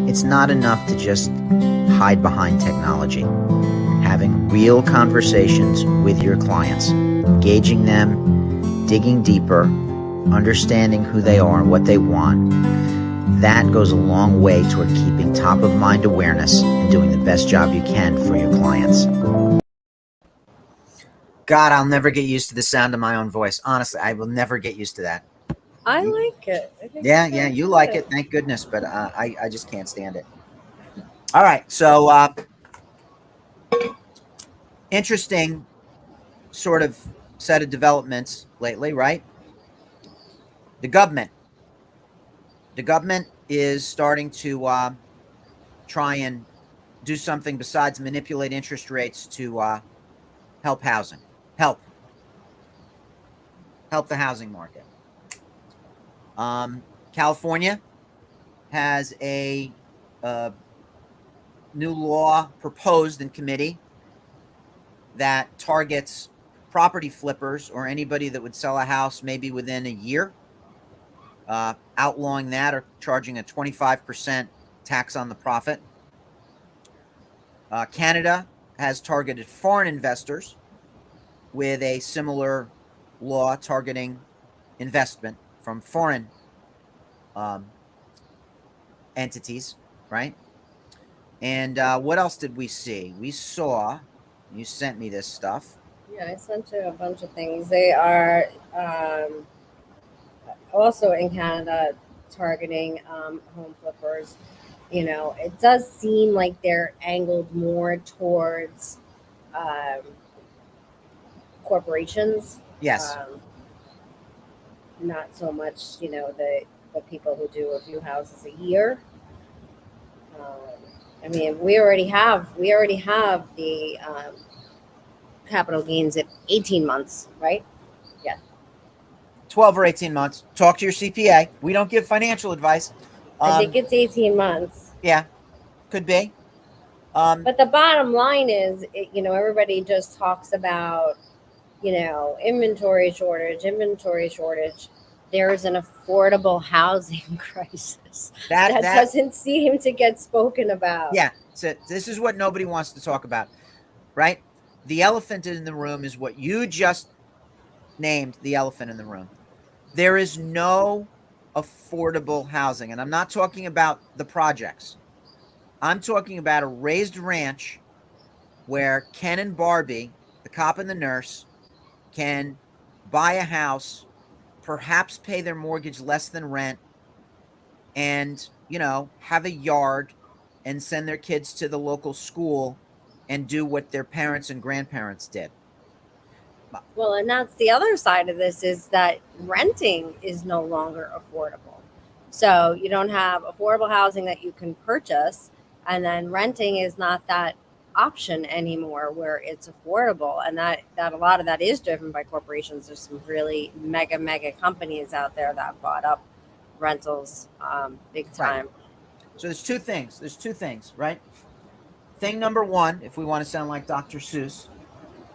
It's not enough to just hide behind technology. Having real conversations with your clients, engaging them, digging deeper, understanding who they are and what they want, that goes a long way toward keeping top of mind awareness and doing the best job you can for your clients. God, I'll never get used to the sound of my own voice. Honestly, I will never get used to that. I like it. I think Yeah, you like it. Thank goodness, but I just can't stand it. All right, so interesting sort of set of developments lately, right? The government is starting to try and do something besides manipulate interest rates to help housing, help the housing market. California has a new law proposed in committee that targets property flippers or anybody that would sell a house maybe within a year, outlawing that or charging a 25% tax on the profit. Canada has targeted foreign investors with a similar law targeting investment from foreign entities, right? And what else did we see? We saw, you sent me this stuff. Yeah, I sent you a bunch of things. They are also in Canada targeting home flippers. It does seem like they're angled more towards um, corporations. Yes. Not so much, the people who do a few houses a year. I mean, we already have the capital gains at 18 months, right? Yeah. 12 or 18 months. Talk to your CPA. We don't give financial advice. I think it's 18 months. Yeah, could be. But the bottom line is, everybody just talks about, inventory shortage. There's an affordable housing crisis that doesn't seem to get spoken about. Yeah, so this is what nobody wants to talk about, right? The elephant in the room is what you just named, the elephant in the room. There is no affordable housing, and I'm not talking about the projects. I'm talking about a raised ranch where Ken and Barbie, the cop and the nurse, can buy a house, perhaps pay their mortgage less than rent, and, have a yard and send their kids to the local school and do what their parents and grandparents did. Well, and that's the other side of this, is that renting is no longer affordable. So you don't have affordable housing that you can purchase, and then renting is not that option anymore where it's affordable. And that a lot of that is driven by corporations. There's some really mega companies out there that bought up rentals big time. Right. So there's two things, right? Thing number one, if we want to sound like Dr. Seuss,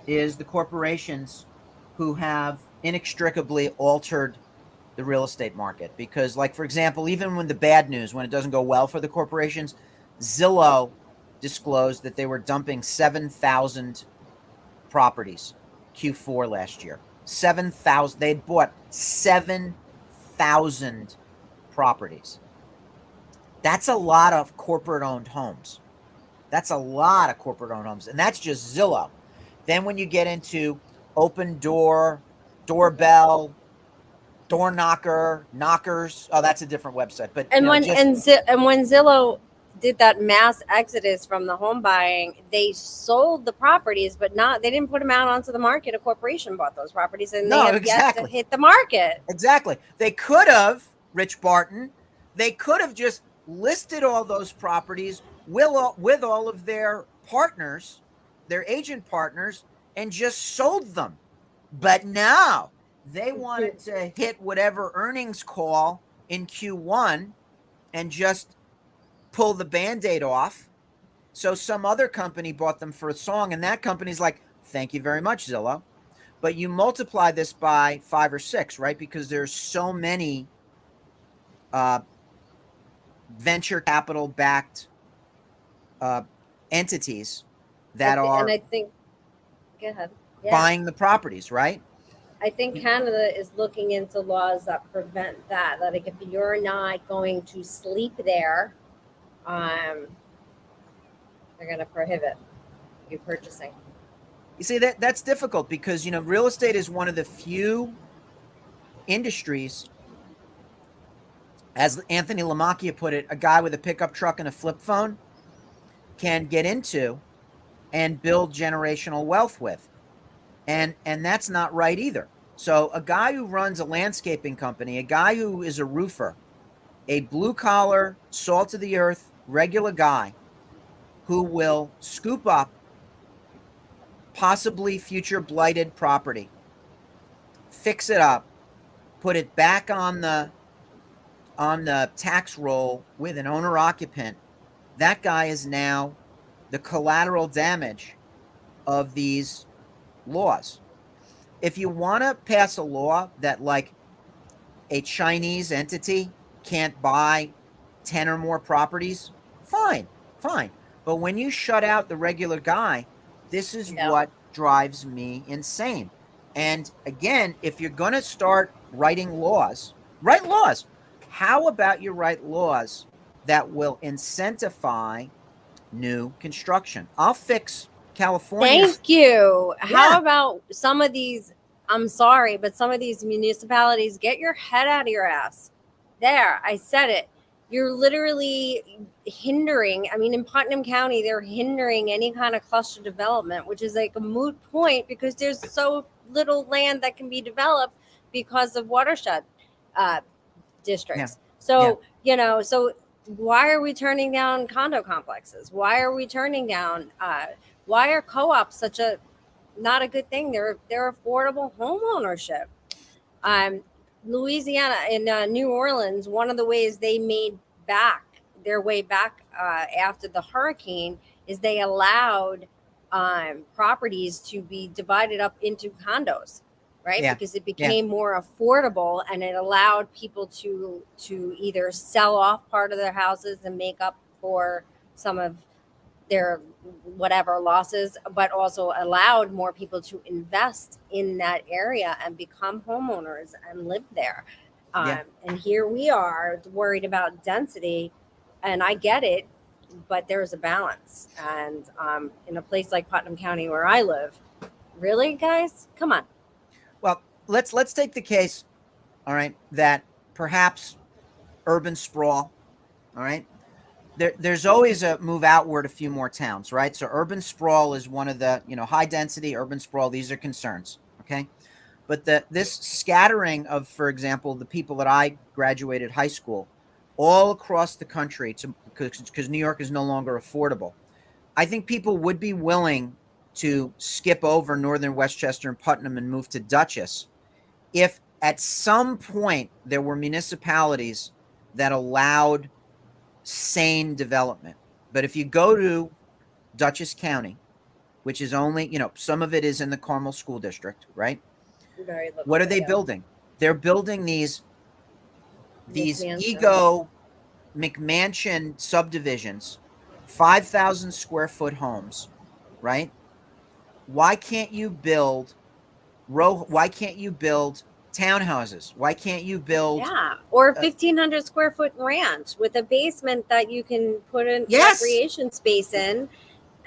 is the corporations who have inextricably altered the real estate market. Because, like, for example, even when the bad news, when it doesn't go well for the corporations, Zillow disclosed that they were dumping 7,000 properties Q4 last year. 7,000. They had bought 7,000 properties. That's a lot of corporate-owned homes. And that's just Zillow. Then when you get into Open Door, Doorbell, Door Knockers. Oh, that's a different website. But when Zillow did that mass exodus from the home buying, they sold the properties, but they didn't put them out onto the market. A corporation bought those properties, and they have yet to hit the market. Exactly. They could have, Rich Barton, just listed all those properties with all of their partners, their agent partners, and just sold them. But now they wanted to hit whatever earnings call in Q1 and just pull the Band-Aid off. So some other company bought them for a song, and that company's like, thank you very much, Zillow. But you multiply this by 5 or 6, right? Because there's so many venture capital backed entities that are and I think, go ahead. Yeah. buying the properties, right? I think Canada is looking into laws that prevent that. That, like, if you're not going to sleep there, they're going to prohibit you purchasing. You see, that's difficult because, you know, real estate is one of the few industries, as Anthony Lamacchia put it, a guy with a pickup truck and a flip phone can get into and build generational wealth with. And that's not right either. So a guy who runs a landscaping company, a guy who is a roofer, a blue collar, salt of the earth, regular guy who will scoop up possibly future blighted property, fix it up, put it back on the tax roll with an owner occupant, that guy is now the collateral damage of these laws. If you want to pass a law that, like, a Chinese entity can't buy 10 or more properties, fine. But when you shut out the regular guy, this is what drives me insane. And again, if you're going to start writing laws, write laws. How about you write laws that will incentivize new construction? I'll fix California's. Thank you. How about some of these? I'm sorry, but some of these municipalities, get your head out of your ass. There, I said it. You're literally hindering. I mean, in Putnam County, they're hindering any kind of cluster development, which is like a moot point because there's so little land that can be developed because of watershed districts. So, you know, so why are we turning down condo complexes? Why are we turning down why are co-ops such a not a good thing? They're affordable home ownership. Louisiana in New Orleans, one of the ways they made their way back after the hurricane is they allowed properties to be divided up into condos, right? Because it became more affordable and it allowed people to either sell off part of their houses and make up for some of their whatever losses, but also allowed more people to invest in that area and become homeowners and live there. And here we are worried about density, and I get it, but there's a balance. And in a place like Putnam County where I live, really, guys, come on. Well, let's take the case, all right, that perhaps urban sprawl, all right. There's always a move outward a few more towns, right? So urban sprawl is one of the, you know, high density, urban sprawl, these are concerns, okay? But this scattering of, for example, the people that I graduated high school all across the country because New York is no longer affordable. I think people would be willing to skip over northern Westchester and Putnam and move to Dutchess if at some point there were municipalities that allowed sane development. But if you go to Dutchess County, which is only, you know, some of it is in the Carmel School District, right? What are they building? They're building these ego McMansion subdivisions, 5,000 square foot homes, right? Why can't you build townhouses? Why can't you build or 1,500 square foot ranch with a basement that you can put in recreation space in,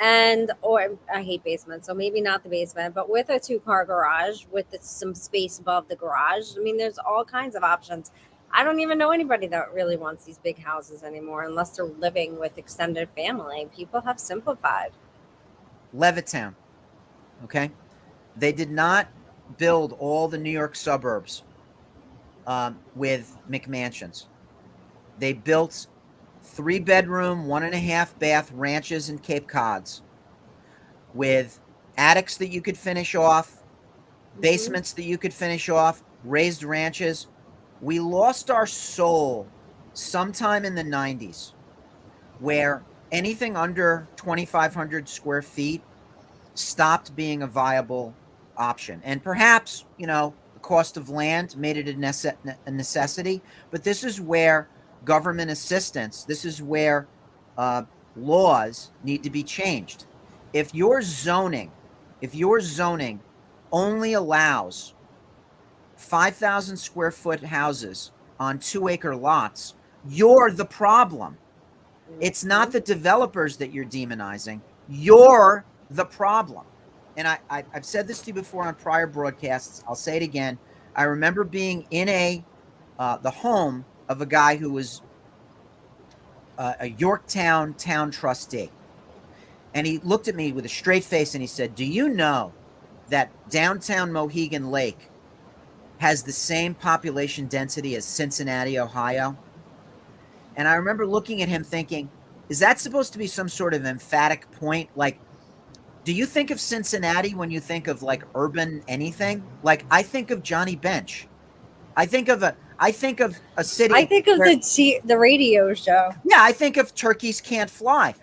and or I hate basements, so maybe not the basement, but with a 2-car garage with some space above the garage. I mean, there's all kinds of options. I don't even know anybody that really wants these big houses anymore unless they're living with extended family. People have simplified. Levittown, okay? They did not build all the New York suburbs with McMansions. They built 3-bedroom, 1.5 bath ranches and Cape Cods with attics that you could finish off, basements that you could finish off, raised ranches. We lost our soul sometime in the 90s where anything under 2,500 square feet stopped being a viable option. And perhaps, you know, the cost of land made it a necessity. But this is where government assistance. This is where laws need to be changed. If your zoning only allows 5,000 square foot houses on 2-acre lots, you're the problem. It's not the developers that you're demonizing. You're the problem. And I've said this to you before on prior broadcasts. I'll say it again. I remember being in the home of a guy who was a Yorktown town trustee. And he looked at me with a straight face and he said, "Do you know that downtown Mohegan Lake has the same population density as Cincinnati, Ohio?" And I remember looking at him thinking, is that supposed to be some sort of emphatic point? Like, do you think of Cincinnati when you think of like urban anything? Like, I think of Johnny Bench. I think of a city. I think of the radio show. Yeah, I think of Turkeys Can't Fly.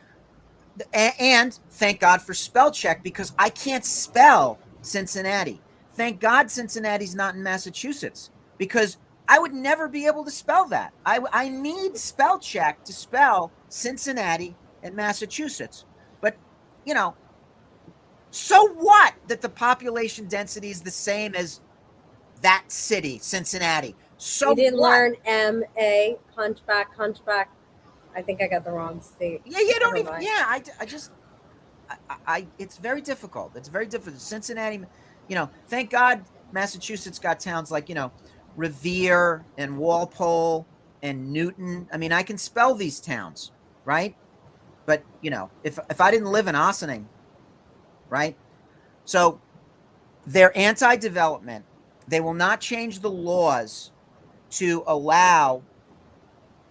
And thank God for spell check, because I can't spell Cincinnati. Thank God Cincinnati's not in Massachusetts, because I would never be able to spell that. I need spell check to spell Cincinnati and Massachusetts. But, you know, so what that the population density is the same as that city, Cincinnati? So you didn't what? learn M-A, hunchback. I think I got the wrong state. Yeah, you don't even. Yeah, I it's very difficult. It's very difficult. Cincinnati, you know, thank God Massachusetts got towns like, you know, Revere and Walpole and Newton. I mean, I can spell these towns, right? But, you know, if I didn't live in Ossining, right? So they're anti-development. They will not change the laws to allow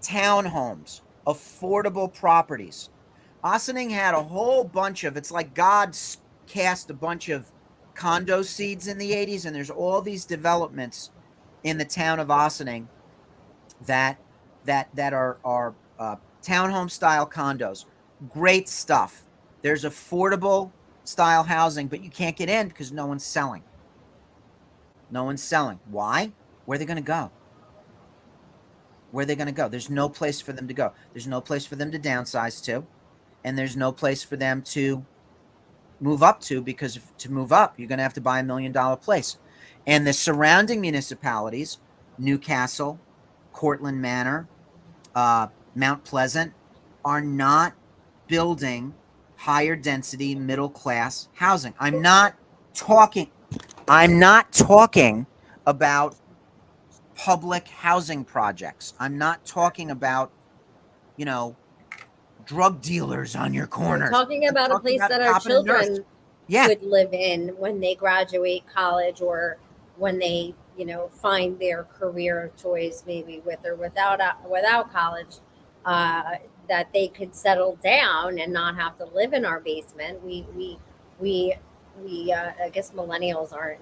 townhomes, affordable properties. Ossining had a whole bunch of, it's like God cast a bunch of condo seeds in the 80s, and there's all these developments in the town of Ossining that are townhome style condos. Great stuff. There's affordable style housing, but you can't get in because no one's selling. No one's selling. Why? Where are they going to go? Where are they going to go? There's no place for them to go. There's no place for them to downsize to, and there's no place for them to move up to, because to move up, you're going to have to buy $1 million place. And the surrounding municipalities, Newcastle, Cortland Manor, Mount Pleasant, are not building higher density middle class housing. I'm not talking about public housing projects. I'm not talking about, you know, drug dealers on your corners. I'm talking about a place that our children would live in when they graduate college, or when they, you know, find their career of choice, maybe with or without college, that they could settle down and not have to live in our basement. We I guess millennials are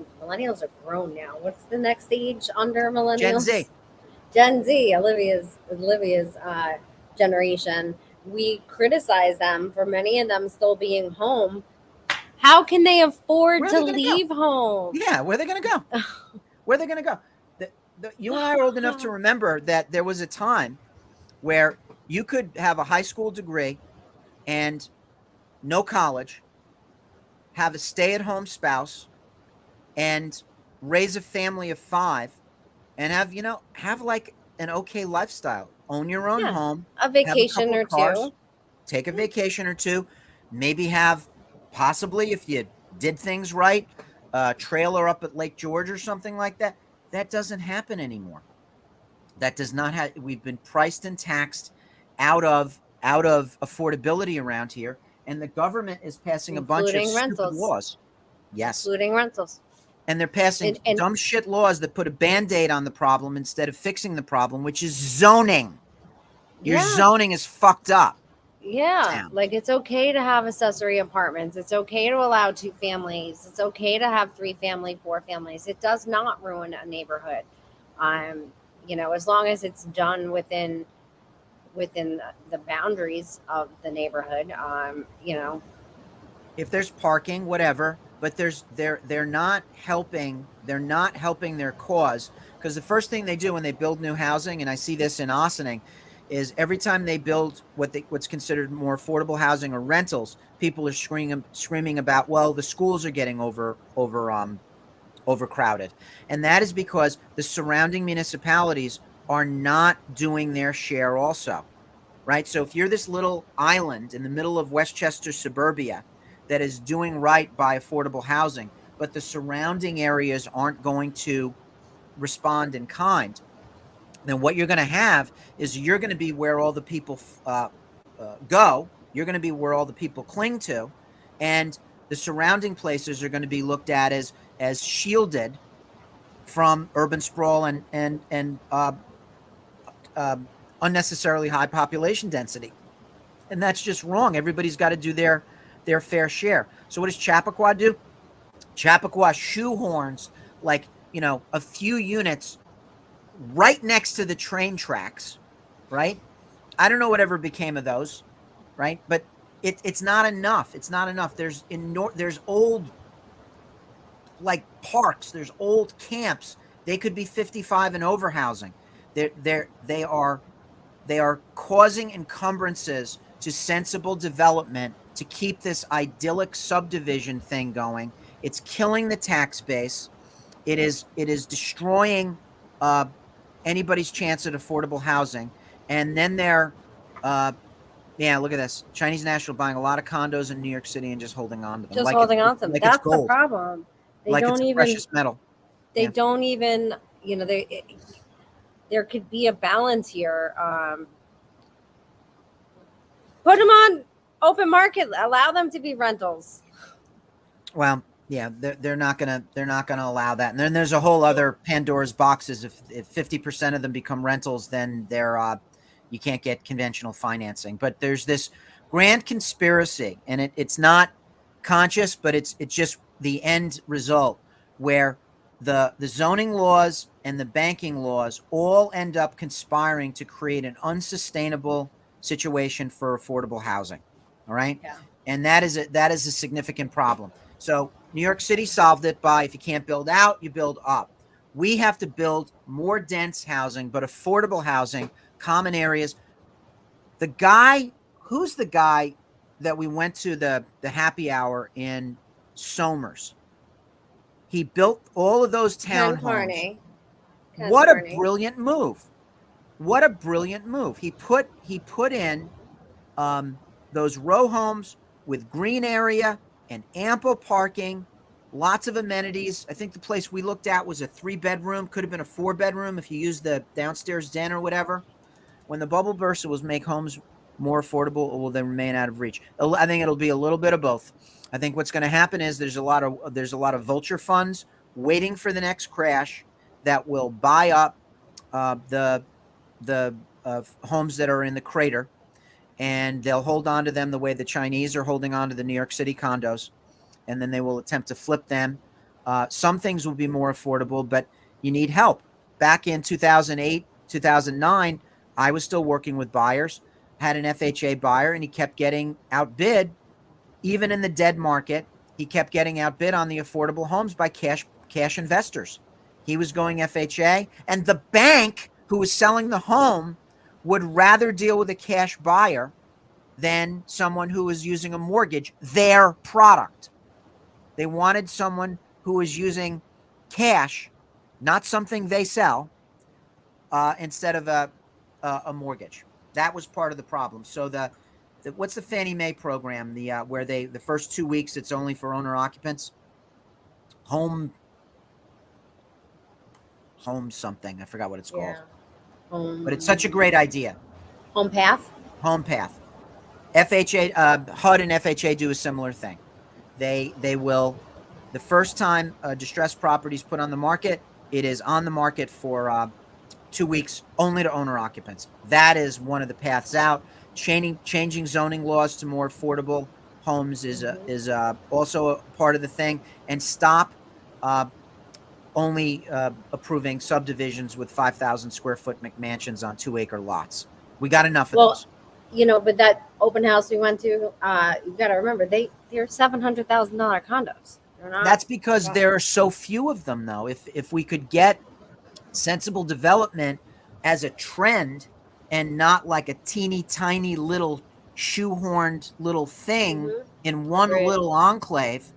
grown now. What's the next age under millennials? Gen Z, Olivia's generation. We criticize them for many of them still being home. How can they afford to leave home? Yeah, where are they going to go? Where are they going to go? You and I are old enough to remember that there was a time where you could have a high school degree and no college, have a stay-at-home spouse, and raise a family of 5, and have like an okay lifestyle. Own your own home, a vacation or two, take a vacation or two, maybe have, possibly if you did things right, a trailer up at Lake George or something like that. That doesn't happen anymore. That does not have. We've been priced and taxed out of affordability around here, and the government is passing a bunch of stupid laws. Yes, including rentals. And they're passing dumb shit laws that put a Band-Aid on the problem instead of fixing the problem, which is zoning. Your zoning is fucked up. Yeah, like it's okay to have accessory apartments. It's okay to allow 2 families. It's okay to have 3 family, 4 families. It does not ruin a neighborhood. You know, as long as it's done within the boundaries of the neighborhood. You know, if there's parking, whatever, but they're not helping their cause, because the first thing they do when they build new housing, and I see this in Ossining, is every time they build what's considered more affordable housing or rentals, people are screaming about, well, the schools are getting overcrowded. And that is because the surrounding municipalities are not doing their share also, right? So if you're this little island in the middle of Westchester suburbia that is doing right by affordable housing, but the surrounding areas aren't going to respond in kind, then what you're going to have is you're going to be where all the people go. You're going to be where all the people cling to, and the surrounding places are going to be looked at as shielded from urban sprawl and unnecessarily high population density. And that's just wrong. Everybody's got to do their fair share. So what does Chappaqua do? Chappaqua shoehorns like, a few units right next to the train tracks, right? I don't know whatever became of those, right? But it's not enough. It's not enough. There's old like parks. There's old camps. They could be 55 and over housing. They are causing encumbrances to sensible development to keep this idyllic subdivision thing going. It's killing the tax base. It is destroying anybody's chance at affordable housing. And then look at this. Chinese national buying a lot of condos in New York City and just holding on to them. Just holding on to them. That's the problem. They like don't it's even precious metal. They don't even, there could be a balance here. Put them on open market. Allow them to be rentals. Well, yeah, they're not gonna allow that. And then there's a whole other Pandora's boxes. If 50% of them become rentals, then you can't get conventional financing. But there's this grand conspiracy, and it's not conscious, but it's just the end result, where the zoning laws and the banking laws all end up conspiring to create an unsustainable situation for affordable housing. All right. Yeah. And that is a significant problem. So New York City solved it by, if you can't build out, you build up. We have to build more dense housing, but affordable housing, common areas. Who's the guy that we went to the happy hour in Somers? He built all of those townhomes. What a brilliant move. What a brilliant move. He put in those row homes with green area and ample parking, lots of amenities. I think the place we looked at was a 3-bedroom, could have been a 4-bedroom if you used the downstairs den or whatever. When the bubble bursts, it will make homes more affordable, or will they remain out of reach? I think it'll be a little bit of both. I think what's going to happen is there's a lot of vulture funds waiting for the next crash that will buy up the homes that are in the crater, and they'll hold on to them the way the Chinese are holding on to the New York City condos, and then they will attempt to flip them. Some things will be more affordable, but you need help. Back in 2008, 2009, I was still working with buyers, had an FHA buyer, and he kept getting outbid. Even in the dead market, he kept getting outbid on the affordable homes by cash investors. He was going FHA, and the bank who was selling the home would rather deal with a cash buyer than someone who was using a mortgage, their product. They wanted someone who was using cash, not something they sell, instead of a mortgage. That was part of the problem. So what's the Fannie Mae program? Where the first 2 weeks it's only for owner occupants. Home something. I forgot what it's called. But it's such a great idea. Home Path. FHA, HUD and FHA do a similar thing. They will, the first time a distressed property is put on the market, it is on the market for 2 weeks only to owner occupants. That is one of the paths out. Changing zoning laws to more affordable homes is also a part of the thing, and stop only approving subdivisions with 5,000 square foot McMansions on 2-acre lots. We got enough of those. But that open house we went to, you got to remember they're $700,000 condos. That's because there are so few of them, though. If we could get sensible development as a trend and not like a teeny tiny little shoehorned little thing in one Right. little enclave,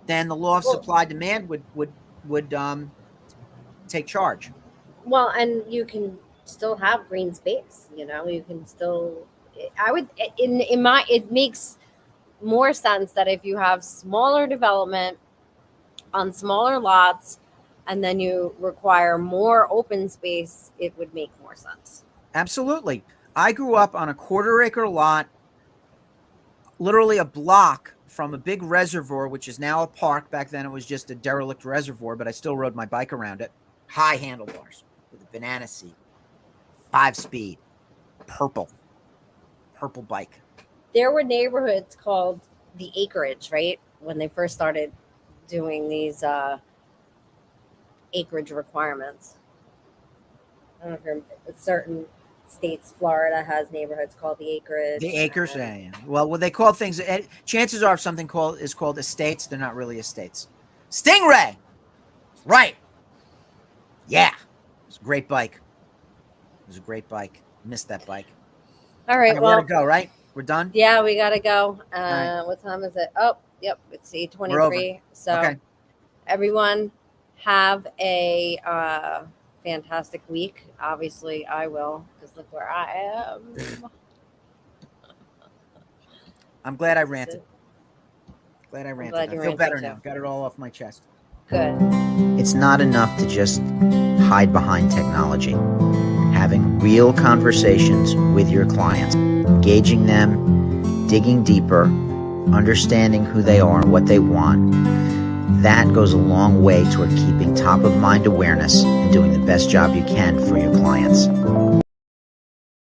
then the law of supply demand would take charge. Well, and you can still have green space, you know, you can still, I would, it makes more sense that if you have smaller development on smaller lots and then you require more open space, it would make more sense. Absolutely. I grew up on a 1/4 acre lot, literally a block from a big reservoir, which is now a park. Back then it was just a derelict reservoir, but I still rode my bike around it. High handlebars with a banana seat, 5-speed, purple bike. There were neighborhoods called the acreage, right? When they first started doing these acreage requirements. I don't know if you're certain states, Florida has neighborhoods called the acreage. The acres, yeah. Well, what they call things, chances are if something is called estates, they're not really estates. Stingray! Right. Yeah. It's a great bike. Missed that bike. All right, well, where to go, right? We're done? Yeah, we got to go. Right. What time is it? Oh, yep, it's 8:23. So okay. Everyone have a fantastic week. Obviously, I will, because look where I am. I'm glad I ranted. I feel better now. Got it all off my chest. Good. It's not enough to just hide behind technology. Having real conversations with your clients, engaging them, digging deeper, understanding who they are and what they want, that goes a long way toward keeping top of mind awareness and doing the best job you can for your clients.